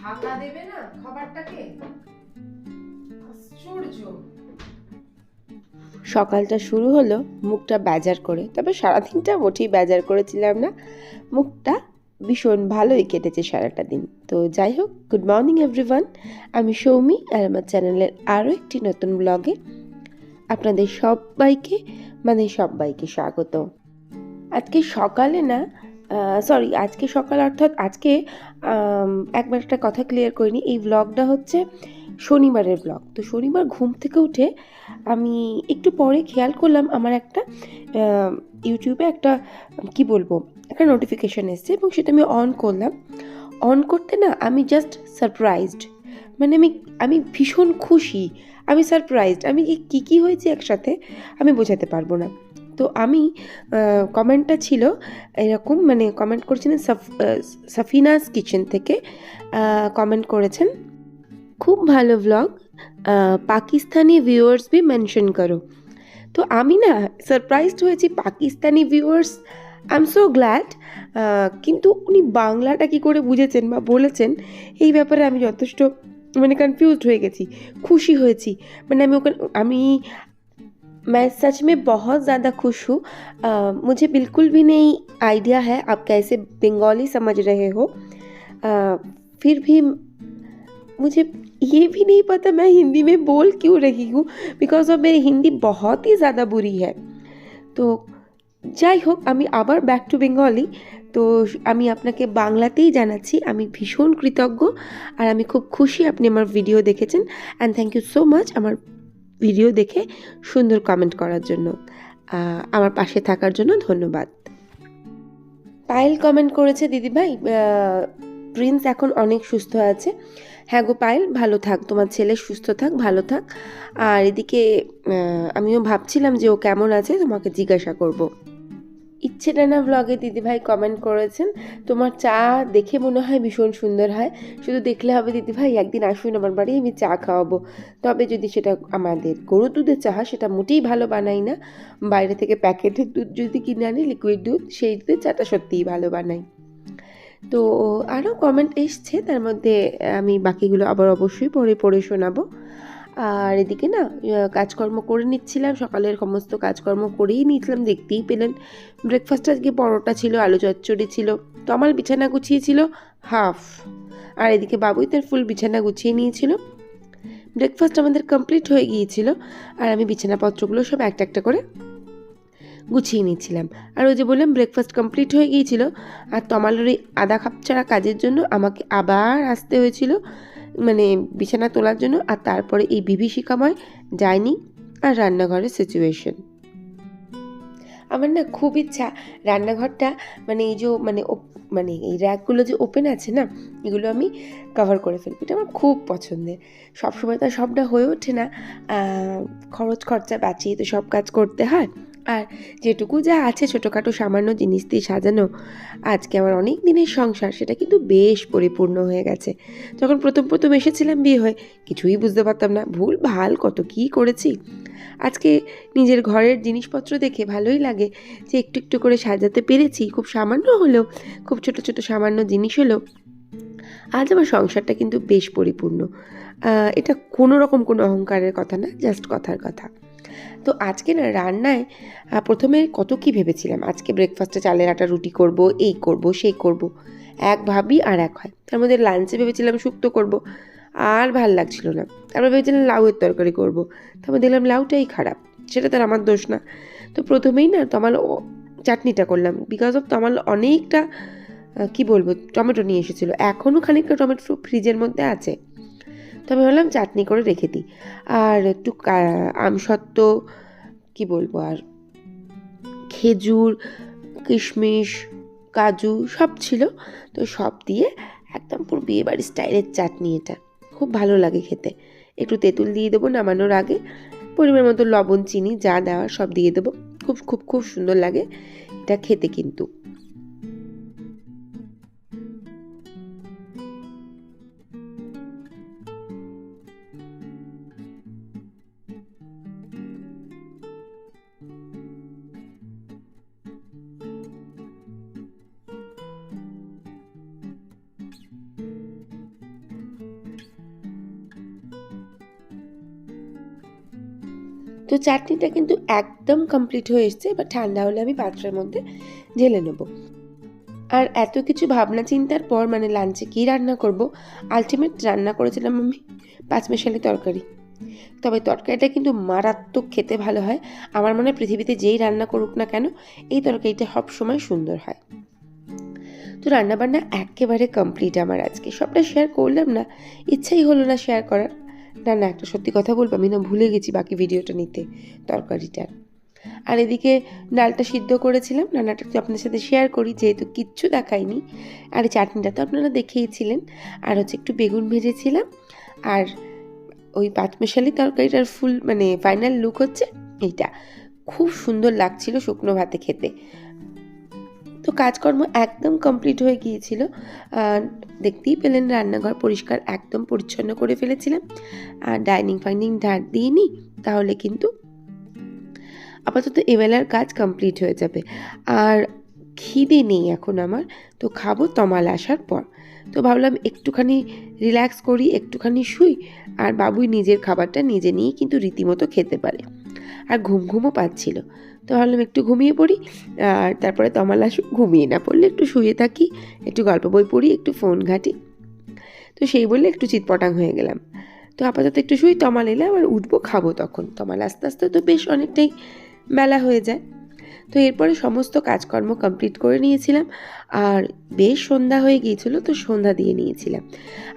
ঢাকা দেবে না খাবারটাকে, আশ্চর্য। সকালটা শুরু হলো মুখটা বেজার করে, তবে সারাদিনটা মোটেই বেজার করেছিলাম না। মুখটা ভীষণ ভালোই কেটেছে সারাটা দিন। তো যাই হোক, গুড মর্নিং এভরিওয়ান। আমি সৌমি, আর আমার চ্যানেলের আরও একটি নতুন ব্লগে আপনাদের সবাইকে স্বাগত। আজকে সকালে না, আজকে সকাল অর্থাৎ আজকে একবার একটা কথা ক্লিয়ার করিনি। এই ব্লগটা হচ্ছে শনিবারের ব্লগ। তো শনিবার ঘুম থেকে উঠে আমি একটু পরে খেয়াল করলাম আমার একটা ইউটিউবে একটা একটা নোটিফিকেশান এসছে, এবং সেটা আমি অন করলাম। অন করতে না আমি জাস্ট সারপ্রাইজড, মানে আমি ভীষণ খুশি, আমি সারপ্রাইজড। আমি কী হয়েছে একসাথে আমি বোঝাতে পারবো না। তো আমি কমেন্টটা ছিল এরকম, মানে কমেন্ট করেছিলেন সাফিনাস কিচেন থেকে কমেন্ট করেছেন, খুব ভালো blog, Pakistani viewers V mention করো। তো আমি না সারপ্রাইজড হয়েছি, Pakistani viewers, I am so glad. কিন্তু উনি বাংলাটা কী করে বুঝেছেন বা বলেছেন, এই ব্যাপারে আমি যথেষ্ট কনফিউজড হয়ে গেছি। খুশি হয়েছি, আমি मैं सच में बहुत ज़्यादा खुश हूँ। मुझे बिल्कुल भी नहीं आइडिया है आप कैसे बंगाली समझ रहे हो। फिर भी मुझे ये भी नहीं पता मैं हिंदी में बोल क्यों रही हूँ, बिकॉज ऑफ मेरी हिंदी बहुत ही ज़्यादा बुरी है। তো যাই হোক, আমি আবার ব্যাক টু বেঙ্গলি। তো আমি আপনাকে বাংলাতেই জানাচ্ছি আমি ভীষণ কৃতজ্ঞ, আর আমি খুব খুশি আপনি আমার ভিডিও দেখেছেন। And thank you so much আমার ভিডিও দেখে সুন্দর কমেন্ট করার জন্য, আমার পাশে থাকার জন্য ধন্যবাদ। পায়েল কমেন্ট করেছে, দিদিভাই প্রিন্স এখন অনেক সুস্থ আছে। হ্যাঁ গো পায়েল, ভালো থাক, তোমার ছেলে সুস্থ থাক, ভালো থাক। আর এদিকে আমিও ভাবছিলাম যে ও কেমন আছে, তোমাকে জিজ্ঞাসা করব। ইচ্ছে ডানা ব্লগে দিদিভাই কমেন্ট করেছেন, তোমার চা দেখে মনে হয় ভীষণ সুন্দর হয়, শুধু দেখলে হবে দিদিভাই, একদিন আসুন আমার বাড়ি, আমি চা খাওয়াবো। তবে যদি সেটা আমাদের গরুর দুধের চা হয়, সেটা মোটেই ভালো বানাই না। বাইরে থেকে প্যাকেটের দুধ যদি কিনে আনি, লিকুইড দুধ, সেই দুধের চাটা সত্যিই ভালো বানাই। তো আরও কমেন্ট এসছে, তার মধ্যে আমি বাকিগুলো আবার অবশ্যই পড়ে শোনাবো। আর এদিকে না কাজকর্ম করে নিচ্ছিলাম, সকালের সমস্ত কাজকর্ম করেই নিয়েছিলাম, দেখতেই পেলেন। ব্রেকফাস্ট আজকে পরোটা ছিল, আলু চচ্চড়ি ছিল, তমাল বিছানা গুছিয়েছিল হাফ, আর এদিকে বাবুই তার ফুল বিছানা গুছিয়ে নিয়েছিল। ব্রেকফাস্ট আমাদের কমপ্লিট হয়ে গিয়েছিল, আর আমি বিছানাপত্রগুলো সব একটা একটা করে গুছিয়ে নিচ্ছিলাম। আর ওই যে বললাম ব্রেকফাস্ট কমপ্লিট হয়ে গিয়েছিল, আর তমালের ওই আধা কাপ ছাড়া কাজের জন্য আমাকে আবার আসতে হয়েছিল, বিছানা তোলার জন্য। আর তারপরে এই বিভীষিকাময় ডাইনিং আর রান্নাঘরের সিচুয়েশন। আমার না খুব ইচ্ছা রান্নাঘরটা এই র্যাকগুলো যে ওপেন আছে না, এগুলো আমি কভার করে ফেলবো, এটা আমার খুব পছন্দের। সবসময় তো সবটা হয়ে ওঠে না, খরচ খরচা বাঁচিয়ে তো সব কাজ করতে হয়। আর যেটুকু যা আছে ছোটোখাটো সামান্য জিনিস দিয়ে সাজানো আজকে আমার অনেক দিনের সংসার, সেটা কিন্তু বেশ পরিপূর্ণ হয়ে গেছে। যখন প্রথম এসেছিলাম বিয়ে হয়ে, কিছুই বুঝতে পারতাম না, ভুল ভাল কত কী করেছি। আজকে নিজের ঘরের জিনিসপত্র দেখে ভালোই লাগে যে একটু একটু করে সাজাতে পেরেছি, খুব সামান্য হলেও, খুব ছোট ছোট সামান্য জিনিস হলেও আজ আমার সংসারটা কিন্তু বেশ পরিপূর্ণ। এটা কোনো রকম কোনো অহংকারের কথা না, জাস্ট কথার কথা। তো আজকে না রান্নায় প্রথমে কত কি ভেবেছিলাম, আজকে ব্রেকফাস্টে চালের আটা রুটি করব, এই করব সেই করব, এক ভাবি আর এক হয়। তার মধ্যে লাঞ্চে ভেবেছিলাম শুক্তো করব, আর ভাল লাগছিল না। তারপর ভেবেছিলাম লাউয়ের তরকারি করব, তারপর দেখলাম লাউটাই খারাপ, সেটা তার আমার দোষ না। তো প্রথমেই না চাটনিটা করলাম, বিকজ অফ তমাল অনেকটা টমেটো নিয়ে এসেছিলো, এখনও খানিকটা টমেটো ফ্রিজের মধ্যে আছে। তো আমি ভাবলাম চাটনি করে রেখে দিই, আর একটু আমসত্ত্ব আর খেজুর, কিশমিশ, কাজু সব ছিল। তো সব দিয়ে একদম পুরো বিয়েবাড়ির স্টাইলের চাটনি, এটা খুব ভালো লাগে খেতে। একটু তেঁতুল দিয়ে দেবো নামানোর আগে, পরিমাণ মতো লবণ চিনি যা দেওয়ার সব দিয়ে দেবো, খুব খুব খুব সুন্দর লাগে এটা খেতে কিন্তু। তো চাটনিটা কিন্তু একদম কমপ্লিট হয়ে এসছে, এবার ঠান্ডা হলে আমি পাত্রের মধ্যে ঢেলে নেবো। আর এত কিছু ভাবনা চিন্তার পর মানে লাঞ্চে কী রান্না করব, আলটিমেট রান্না করেছিলাম আমি পাঁচমেশালি তরকারি। তবে তরকারিটা কিন্তু মারাত্মক খেতে ভালো হয়। আমার মনে হয় পৃথিবীতে যেই রান্না করুক না কেন এই তরকারিটা সবসময় সুন্দর হয়। তো রান্নাবান্না একেবারে কমপ্লিট আমার আজকে। সবটা শেয়ার করলাম না, ইচ্ছাই হলো না শেয়ার করার। না একটা সত্যি কথা বলবো, আমি না ভুলে গেছি বাকি ভিডিওটা নিতে তরকারিটার। আর এদিকে ডালটা সিদ্ধ করেছিলাম, রান্নাটা তো আপনাদের সাথে শেয়ার করি যেহেতু কিচ্ছু দেখাইনি। আর এই চাটনিটা তো আপনারা দেখেইছিলেন। আর হচ্ছে একটু বেগুন ভেজেছিলাম। আর ওই পাঁচমেশালি তরকারিটার ফুল মানে ফাইনাল লুক হচ্ছে এইটা। খুব সুন্দর লাগছিল শুকনো ভাতে খেতে। তো কাজকর্ম একদম কমপ্লিট হয়ে গিয়েছিল। দেখতেই পেলেন রান্নাঘর পরিষ্কার একদম পরিচ্ছন্ন করে ফেলেছিলাম। আর ডাইনিং ঝাড় দিয়ে নিই, তাহলে কিন্তু আপাতত এবেলার কাজ কমপ্লিট হয়ে যাবে। আর খিদে নেই এখন আমার, তো খাবো তমাল আসার পর। তো ভাবলাম একটুখানি রিল্যাক্স করি, একটুখানি শুই। আর বাবুই নিজের খাবারটা নিজে নিয়েই কিন্তু রীতিমতো খেতে পারে। আর ঘুমও পাচ্ছিল, তো ভাবলাম একটু ঘুমিয়ে পড়ি। আর তারপরে তমাল আসুক, ঘুমিয়ে না পড়লে একটু শুয়ে থাকি, একটু গল্প বই পড়ি, একটু ফোন ঘাঁটি। তো সেই বললে একটু চিৎপটাং হয়ে গেলাম। তো আপাতত একটু শুই, তমাল এলে আবার উঠবো, খাবো তখন। তমাল আস্তে আস্তে তো বেশ অনেকটাই বেলা হয়ে যায়। তো এরপরে সমস্ত কাজকর্ম কমপ্লিট করে নিয়েছিলাম। আর বেশ সন্ধ্যা হয়ে গিয়েছিল, তো সন্ধ্যা দিয়ে নিয়েছিলাম।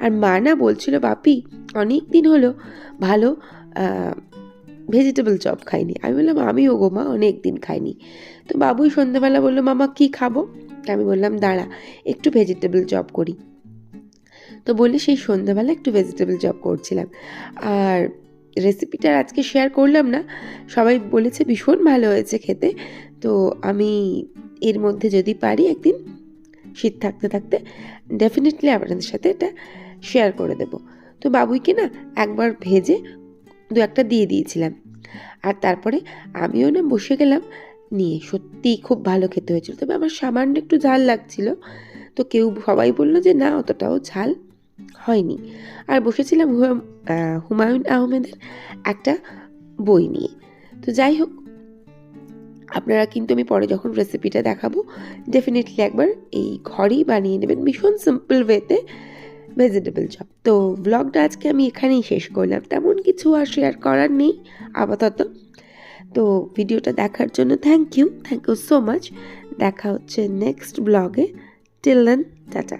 আর মা না বলছিল, বাপি অনেক দিন হলো ভালো ভেজিটেবল চপ খাইনি। আমি বললাম আমিও গো মা অনেক দিন খাইনি। তো বাবুই সন্ধ্যাবেলা বললো, মামা কি খাবো? আমি বললাম দাঁড়া একটু ভেজিটেবল চপ করি। তো বলে সেই সন্ধ্যাবেলা একটু ভেজিটেবল চপ করছিলাম। আর রেসিপিটা আজকে শেয়ার করলাম না, সবাই বলেছে ভীষণ ভালো হয়েছে খেতে। তো আমি এর মধ্যে যদি পারি একদিন শীত থাকতে থাকতে ডেফিনেটলি আপনাদের সাথে এটা শেয়ার করে দেব। তো বাবুইকে না একবার ভেজে দু একটা দিয়ে দিয়েছিলাম। আর তারপরে আমিও না বসে গেলাম নিয়ে। সত্যিই খুব ভালো খেতে হয়েছিল, তবে আমার সামান্য একটু ঝাল লাগছিল। তো সবাই বললো যে না অতটাও ঝাল হয়নি। আর বসেছিলাম হুমায়ুন আহমেদের একটা বই নিয়ে। তো যাই হোক, আপনারা কিন্তু আমি পরে যখন রেসিপিটা দেখাবো ডেফিনেটলি একবার এই ঘরেই বানিয়ে নেবেন ভীষণ সিম্পল ওয়েতে ভেজিটেবল চপ। তো ব্লগটা আজকে আমি এখানেই শেষ করলাম, তেমন কিছু আর শেয়ার করার নেই আপাতত। তো ভিডিওটা দেখার জন্য থ্যাংক ইউ সো মাচ। দেখা হচ্ছে নেক্সট ব্লগে। Till then tata.